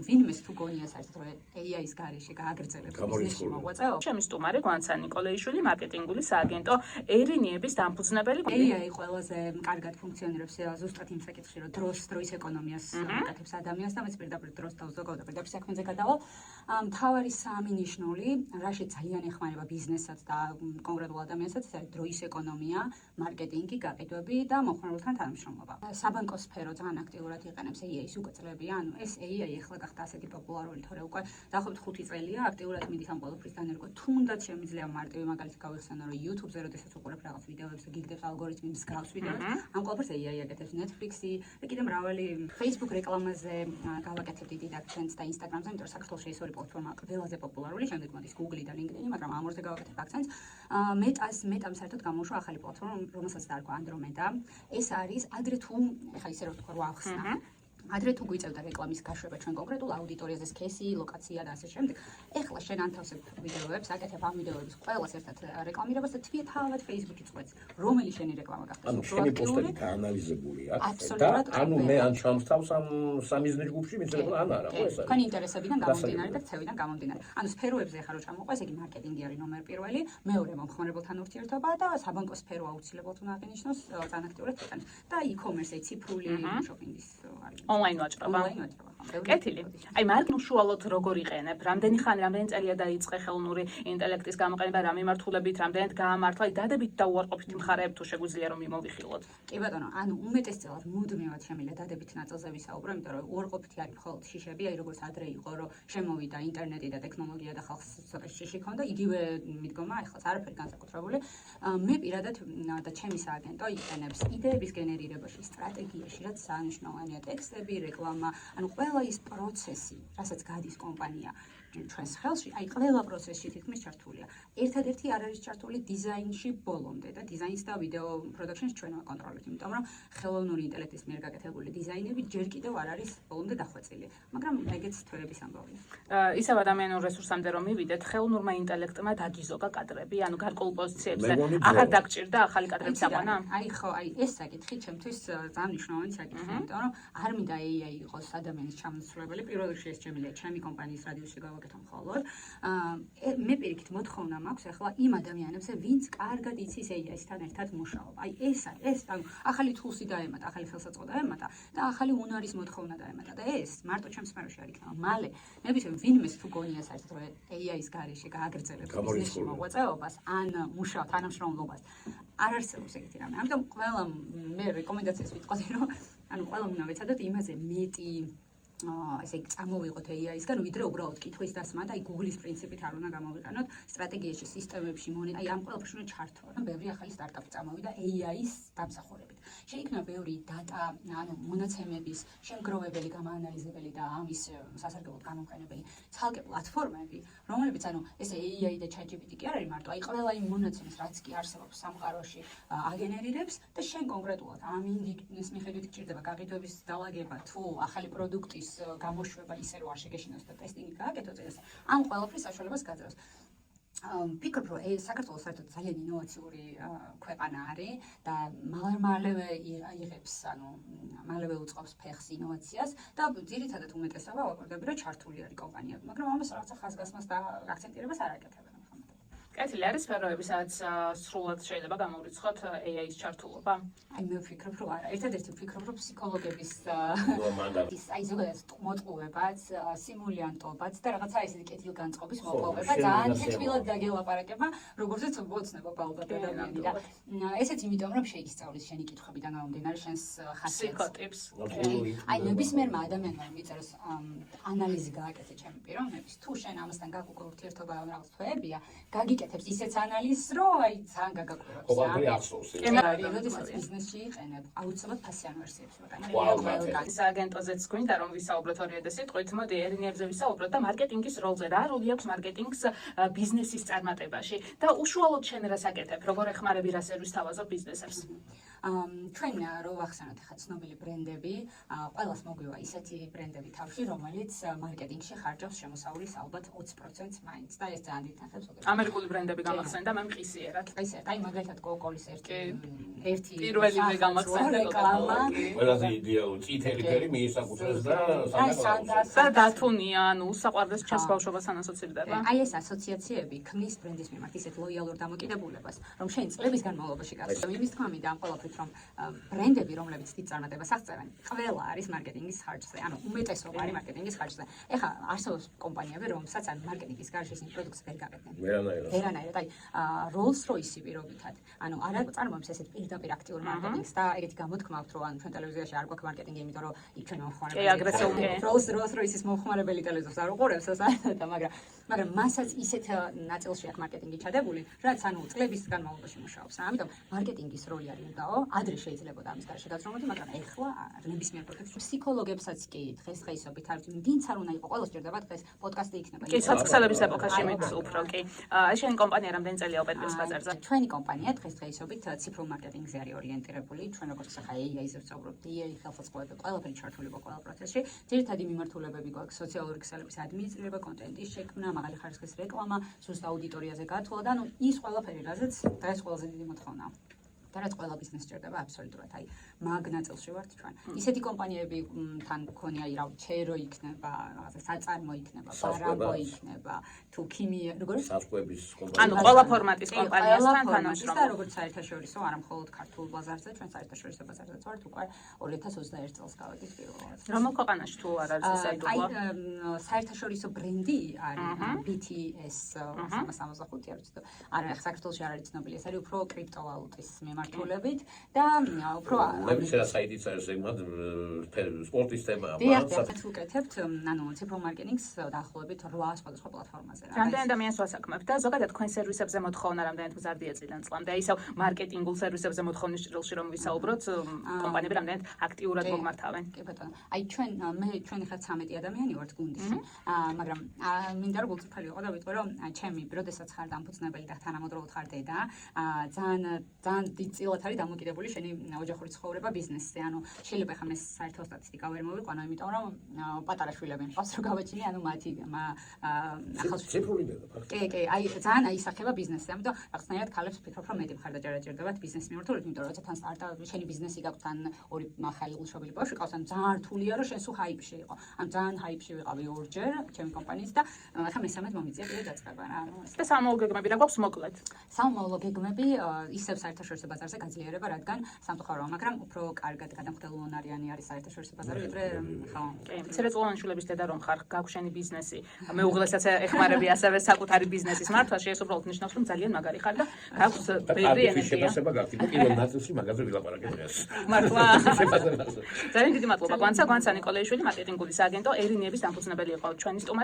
ვინმეს თუ გონია საერთოდ რომ AI-ის გარეშე გააგრძელებს ბიზნესში მოღვაწეობა. ჩემი სტუმარი გვანცა ნიკოლეიშვილი, მარკეტინგული სააგენტო ერინიების დამფუძნებელი. AI ყველაზე კარგად ფუნქციონირებს ზუსტად იმ საკითხში, რომ დროის ეკონომიას აკეთებს ადამიანს და მეც პირდაპირ დროს დავზოგავ და პირდაპირ საქმეზე გადავალ. მთავარი სამი ნიშნული, რაში ძალიან ეხმარება ბიზნესსაც და კონკრეტულ ადამიანსაც, ეს არის დროის ეკონომია, მარკეტინგი, გაყიდვები და მომხმარებელთან თანამშრომლობა. საბანკო სფერო ძალიან აქტიურად იყენებს AI-ის უკვე წლებია, ანუ ეს AI ახლა გახდა ასეთი პოპულარული, თორე უკვე დაახლოებით 5 წელია აქტიურად მიდის ამ ყველაფრის დანერგვა. თუნდაც შემიძლია მარტივი მაგალითი გავიხსენო, რომ YouTube-ზე როდესაც უყურებ რაღაც ვიდეოებს და გიგდებს ალგორითმი მსგავს ვიდეოებს, ამ ყველაფერს AI აკეთებს, Netflix-ი და კიდე მრავალი Facebook რეკლამაზე გავაკეთებ დიდ აქცენტს და Instagram-ზე, იმიტომ რომ საქართველოში ეს ორი პლატფორმა ყველაზე პოპულარული, შემდეგ მოდის Google-ი და LinkedIn-ი, მაგრამ ამ ორზე გავაკეთებ აქცენტს. მეტამ საერთოდ გამოუშვა ახალი პლატფორმა, რომელსაც დაარქვა Andromeda. ეს არის ადრე თუ ეხლა ისე რომ თქვა, ახსნა. ადრე თუ გვიწევდა რეკლამის გაშვება ჩვენ კონკრეტულ აუდიტორიაზე, სქესი, ლოკაცია და ასე შემდეგ. ეხლა შენ ანთავსებ ვიდეოებს, აკეთებ ამ ვიდეოების ყველას ერთად რეკლამირებას და თავად Facebook-იც ყვეთს, რომელი შენი რეკლამა გახდეს. ანუ შენი პოსტები გაანალიზებულია და ანუ მე ან ჩამსთავს ამ სამიზნე ჯგუფში, მის რეკლა ან არა, ხო ეს არის. თქვენი ინტერესებიდან გამომდინარე და ქცევიდან გამომდინარე. ანუ სფეროებზე ახლა რო ჩამოყვეს, იგი მარკეტინგი არის ნომერ პირველი, მეორე მომხმარებელთან ურთიერთობა და საბანკო სფერო აუცილებლად უნდა აღინიშნოს, ძალიან აქტიურად იყენებს. და e-commerce, ციფრული შოპინგის არის. Online ვაჭრობა. კეთილი. აი მარკეტინგ უშუალოდ როგორ იყენებ? რამდენი წელია დაიწყე ხელოვნური ინტელექტის გამოყენება, რა მიმართულებით, რამდენად გაამართლა, აი დადებით და უარყოფითი მხარეები თუ შეგვიძლია რომ მიმოვიხილოთ. კი ბატონო, ანუ უმეტესწილად მუდმივად შემიძლია დადებით ნაწილზე ვისაუბრო, იმიტომ რომ უარყოფითი არის მხოლოდ შიშები, აი როგორც ადრე იყო, რომ შემოვიდა ინტერნეტი და ტექნოლოგია და ხალხს ცოტა შიში ქონდა, იგივე მიდგომა, ახლაც არაფერი განსაკუთრებული. მე პირადად და ჩემი სააგენტო იყენებს იდეების გენერირებაში, სტრატეგიაში, რაც სანიშნავია ტექსტები, რეკლამა, ანუ ყველა ის პროცესი, რასაც გადის კომპანია ჩვენს ხელში, აი ყველა პროცესში თითქმის ჩართულია. ერთადერთი არ არის ჩართული დიზაინში ბოლომდე და დიზაინს და ვიდეო პროდაქშენს ჩვენ ვაკონტროლებთ, იმიტომ რომ ხელოვნური ინტელექტის მიერ გაკეთებული დიზაინები ჯერ კიდევ არ არის ბოლომდე დახვეწილი, მაგრამ ეგეც თვეების ამბავია. ისევ ადამიანურ რესურსამდე რომ მივიდეთ, ხელოვნურმა ინტელექტმა დაგიზოგა კადრები, ანუ გარკვეულ პოზიციებზე აღარ დაგჭირდა ახალი კადრების აყვანა? აი ხო, აი ეს საკითხი ჩემთვის ძალიან მნიშვნელოვანი საკითხია, იმიტომ რომ არ მინდა AI იყოს ადამიანის ჩამოსვლებელი, პირველ რიგში ეს შემიძლია ჩემი კომპანიის რადიუსში გავაკეთო მხოლოდ. მე პირიქით მოთხოვნა მაქვს ახლა იმ ადამიანებზე, ვინც კარგად იცის AI-სთან ერთად მუშაობა. აი ეს ანუ ახალი თულსი დაემატა, ახალი ხელსაწყო დაემატა და ახალი უნარის მოთხოვნა დაემატა და ეს მარტო ჩემს სფეროში არ იქნება. მალე ნებისმიერ ვინმეს თუ გონია საერთოდ რომ AI-ის გარეშე გააგრძელებს ბიზნესში მოღვაწეობას ან მუშაობ თანამშრომლობას, არ არსებობს ეგეთი რამე. ამიტომ ყველა მე რეკომენდაციას ვიტყოდი, რომ ანუ ყველა უნდა ვეცადოთ იმაზე მეტი ესე იგი წამოვიღოთ AI-ისგან, ვიდრე უბრალოდ კითხვის დასმა და აი Google-ის პრინციპით არ უნდა გამოვიყენოთ სტრატეგიაში, სისტემებში, აი ამ ყველაფერში უნდა ჩართვათ. ბევრი ახალი სტარტაპი წამოვიდა AI-ის დამსახურებით. შეიქმნა ბევრი დატა, ანუ მონაცემების შემგროვებელი, გამაანალიზებელი და ამის სასარგებლოდ გამოყენებელი ცალკე პლატფორმები, რომლებიც ანუ ესე AI და ChatGPT კი არ არის მარტო, აი ყველა იმ მონაცემის, რაც კი არსებობს სამყაროში, აგენერირებს და შენ კონკრეტულად ამ ინდიქტის მიხედვით გჭირდება გაყიდვების დალაგება თუ ახალი პროდუქტის გამოშვება ისე რომ არ შეგეშინოს და ტესტინგი გააკეთოთ ეს ამ ყველაფრის საშუალებას გაძლევს. ფიქრობ რომ საქართველოს საერთოდ ძალიან ინოვაციური ქვეყანა არის და მალევე იღებს ანუ მალევე უწყობს ფეხს ინოვაციას და ძირითადად უმეტესობა ვაკეთებ რომ ჩართული არის კომპანიები, მაგრამ ამას რაღაცა ხაზგასმას და აქცენტირებას არ აკეთებენ. კეთილი არის სფეროები, სადაც სრულად შეიძლება გამოვრიცხოთ AI-ის ჩართულობა. აი მე ვფიქრობ რომ არა. ერთადერთი ვფიქრობ რომ ფსიქოლოგების აი ზოგადად მოტყუებაც, სიმულიანტობაც და რაღაცა ისეთი კეთილგანწყობის მოპოვება ძალიან თეთრად დაგელაპარაკება, როგორცაც მოცნება ალბათ ადამიანი და ესეც იმიტომ რომ შეისწავლის შენი კითხვებიდან გამომდინარე შენს ხასიათს. აი ნებისმიერმა ადამიანმა მიწეროს ანალიზი გააკეთე ჩემი პიროვნების, თუ შენ ამასთან გაგვიყვება ურთიერთობა რაღაც თვეებია, გაგიკეთებს ისეც ანალიზს, რომ აი ძალიან გაგაკვირვებს. ყოველდღე ახსოვს. როდესაც ბიზნესში იყენებ, აუცილებლად ფასიან ვერსიებს ვიყენებ. სააგენტოზეც გვინდა რომ ვისაუბროთ ორიოდე სიტყვით, მოდი ერინიებზე ვისაუბროთ და მარკეტინგის როლზე. რა როლი აქვს მარკეტინგს ბიზნესის წარმატებაში და უშუალოდ შენ რას აკეთებ, როგორ ეხმარები რა სერვისს თავაზობ ბიზნესებს? ჩვენ რო ვახსენოთ ახლა ცნობილი ბრენდები, ყველას მოგვივა ისეთი ბრენდები თავში, რომელიც მარკეტინგში ხარჯავს შემოსავლის ალბათ 20%-ს მაინც და ეს ძალიან დიდ თანხებს უდრის. ამერიკული ბრენდები გამახსენდა, მე მყისიერად. ყისიერად, აი მაგალითად Coca-Cola-ის ერთი პირველივე გამახსენდა რეკლამა. ყველაზე იდეალური წითელი ფერი მიისაკუთრებს და და დათუნია, ანუ საყვარდეს ჩემს ბავშვობასთან ასოცირდება. აი ეს ასოციაციები ქმნის ბრენდის მიმართ ისეთ ლოიალურ დამოკიდებულებას, რომ შენ წლების განმავლობაში გასწავლ. იმის თქმა მინდა ამ ყველაფრით, რომ ბრენდები, რომლებიც დიდ წარმატებას აღწევენ, ყველა არის მარკეტინგის ხარჯზე. ანუ უმეტესობა არის მარკეტინგის ხარჯზე. ეხლა არსებობს კომპანიები, რომელსაც ან მარკეტინგის გარშე ისინი პროდუქტს ვერ გაკეთებენ. ვერანაირად. აი Rolls-Royce-ი პირობითად. ანუ არ წარმოებს ესეთ პირდაპირ აქტიურ მარკეტინგს და ეგეთი გამოთქმა აქვს, რომ ანუ ჩვენ ტელევიზიაში არ გვაქვს მარკეტინგი, იმიტომ რომ იქ ჩვენ მომხმარებელი. Rolls-Royce-ის მომხმარებელი ტელევიზორს არ უყურებს საერთოდ, მაგრამ მასაც ისეთ ნაწილში აქვს მარკეტინგი ჩადებული, რაც ანუ წლების განმავლობაში მუშაობს. ამიტომ მარკეტინგის როლი არის უდაო, ადრე შეიძლება ამის გარშე გაზრომოდი, მაგრამ ეხლა ნებისმიერ პროცესში ფსიქოლოგებსაც კი დღესდღეობით არის, ვინც არ უნდა იყოს, ყველას ჭირდება დღეს პოდკასტი იქნება. კი, საწყისების ეპოქაში მით უფრო კი. შენი კომპანია რამდენი წელია ოპერატორის ბაზარზე? ჩვენი კომპანია დღესდღეობით ციფრულ მარკეტინგზე არის ორიენტირებული. ჩვენ როგორც ახლა AI-ზე ვსაუბრობთ, AI ხელსაწყოები ყველაფერი ჩართული იყო ყველა პროცესში. ძირითადი მიმართულებები გვაქვს სოციალური ქსელების ადმინისტრირება, კონტენტის შექმნა, მაღალი ხარისხის რეკლამა, ზუსტ აუდიტორიაზე გათვლა და ანუ ის ყველაფერი, რაზეც დღეს ყველაზე დიდი მოთხოვნაა. და რაც ყველა ბიზნესს ჭირდება აბსოლუტურად, აი მაგ ნაწილში ვართ ჩვენ. ისეთი კომპანიები თან გქონია, აი რა ჩერო იქნება, რაღაცა საწარმო იქნება, ბარამბო იქნება, თუ ქიმია, როგორც საზღვების კომპანია. ანუ ყველა ფორმატის კომპანიასთან თანამშრომლობა. და როგორც საერთაშორისო, არა მხოლოდ ქართულ ბაზარზე, ჩვენ საერთაშორისო ბაზარზეც ვართ უკვე 2021 წელს გავედი პირველად. რომელ ქვეყანაში თუ არ არის საიდუმლო? აი საერთაშორისო ბრენდი არის BTS 365, არ ვიცი, არა საქართველოში არ არის ცნობილი, ეს არის უფრო კრიპტოვალუტის მიმართულებით და უფრო ვებსაიტი საიტიც არის ეგმად სპორტის თემაა. დიახ, ვუკეთებთ, ანუ ციფრულ მარკეტინგს დაახლოებით 8 სხვადასხვა პლატფორმაზე. რამდენი ადამიანს ვასაქმებთ და ზოგადად თქვენ სერვისებზე მოთხოვნა რამდენად მზარდია წლიდან წლამდე? ისევ მარკეტინგულ სერვისებზე მოთხოვნის ჭრილში რომ ვისაუბროთ, კომპანიები რამდენად აქტიურად მოგმართავენ? კი ბატონო. აი ჩვენ ხა 13 ადამიანი ვართ გუნდში, მაგრამ მინდა რომ გულწრფელი ვიყო და ვიტყვი რომ ჩემი როდესაც ხარ დამფუძნებელი და თანამედროვე ხარ დედა, ძალიან დიდ წილად არის დამოკიდებული შენი ოჯახური ცხოვრება ბიზნესზე. ანუ შეიძლება ხა მე საერთო სტატისტიკა ვერ მოვიყვანო, იმიტომ რომ პატარა შვილები მყავს რომ გავაჩინე, ანუ მათი ახალ ციფრული დედა ფაქტია. კი, აი ძალიან აისახება ბიზნესზე. ამიტომ რაღაცნაირად ქალებს ვფიქრობ რომ მეტი მხარდაჭერა ჭირდებათ ბიზნეს მიმართულებით, იმიტომ რომ როცა თან სტარტაპი შენი ბიზნესი გაქვს, თან ორი ხალი უშობილი ბავშვი ყავს, ან ძალიან რთულია რომ შენ სულ ჰაიპში იყო. ან ძალიან ჰაიპში ვიყავი ორჯერ ჩემი კომპანიის და ახლა მესამედ მომიწია კიდე დაწყება რა. და სამოულ გეგმები რა გვაქვს მოკლედ? სამოულო გეგმები ისევ საერთაშორისო ბაზარზე გაძლიერება, რადგან სამწუხაროა, მაგრამ უფრო კარგად გადამხდელონარიანი არის საერთაშორისო ბაზარი, ვიდრე ხო. კი, ცერეწლოვანი შვილების დედა რომ ხარ, გაქვს შენი ბიზნესი. მეუღლესაც ეხმარები ასევე საკუთარი ბიზნესის მართვაში, ეს უბრალოდ ნიშნავს რომ ძალიან მაგარი ხარ და გაქვს ბევრი ენერგია. შეფასება გაქვს, პირველ ნაწილში მაგაზე ვილაპარაკეთ დღეს. მართლა. ძალიან დიდი მადლობა. გვანცა ნიკოლაიშვილი, მარკეტინგული სააგენტო ერინიების დამფუძნებელი იყო ჩვენი სტუმარი.